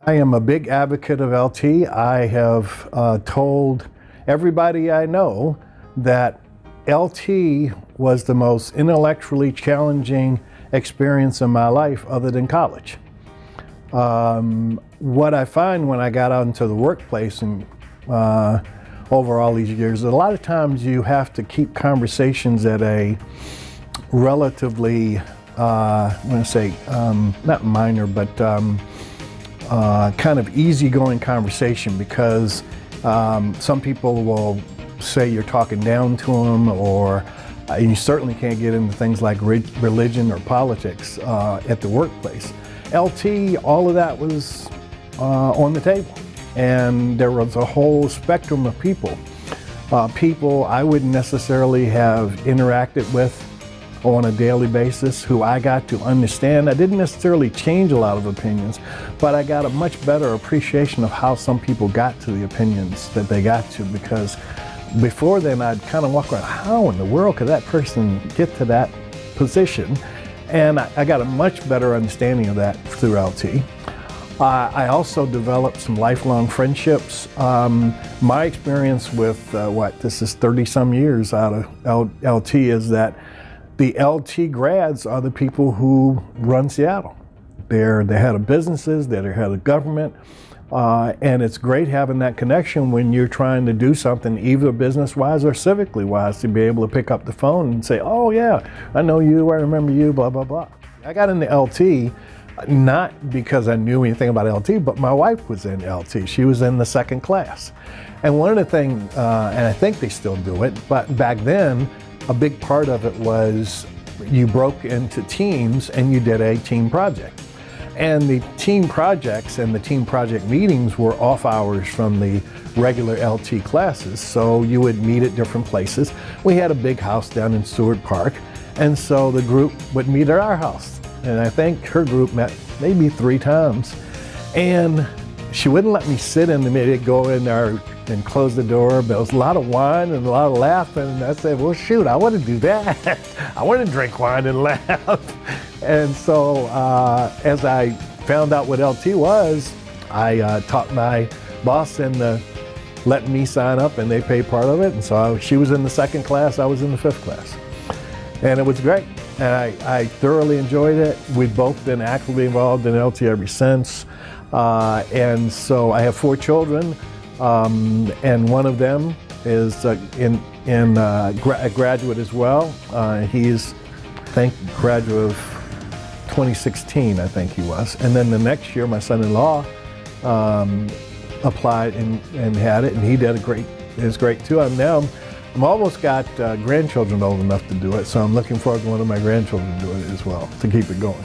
I am a big advocate of LT. I have told everybody I know that LT was the most intellectually challenging experience in my life other than college. What I find when I got out into the workplace and over all these years, a lot of times you have to keep conversations at a relatively, I'm going to say, not minor, but kind of easygoing conversation, because some people will say you're talking down to them, or you certainly can't get into things like religion or politics at the workplace. LT, all of that was on the table, and there was a whole spectrum of people. People I wouldn't necessarily have interacted with on a daily basis, who I got to understand. I didn't necessarily change a lot of opinions, but I got a much better appreciation of how some people got to the opinions that they got to, because before then I'd kind of walk around, how in the world could that person get to that position? And I got a much better understanding of that through LT. I also developed some lifelong friendships. My experience with this is 30-some years out of LT is that the LT grads are the people who run Seattle. They're the head of businesses, they're the head of government, and it's great having that connection when you're trying to do something, either business-wise or civically-wise, to be able to pick up the phone and say, oh yeah, I know you, I remember you, blah, blah, blah. I got into LT not because I knew anything about LT, but my wife was in LT. She was in the second class. And one of the things, and I think they still do it, but back then, a big part of it was you broke into teams and you did a team project. And the team projects and the team project meetings were off hours from the regular LT classes, so you would meet at different places. We had a big house down in Stewart Park, and so the group would meet at our house. And I think her group met maybe 3 times. And she wouldn't let me sit in the meeting, go in there and close the door, but it was a lot of wine and a lot of laughing. And I said, well, shoot, I want to do that. I want to drink wine and laugh. And so as I found out what LT was, I taught my boss into letting me sign up, and they paid part of it. And so she was in the second class, I was in the 5th class. And it was great. And I thoroughly enjoyed it. We've both been actively involved in LT ever since. And so I have 4 children. And one of them is a graduate as well. He's, I think, graduate of 2016, I think he was. And then the next year, my son-in-law applied and had it, and he did it's great too. I'm almost got grandchildren old enough to do it, so I'm looking forward to one of my grandchildren doing it as well, to keep it going.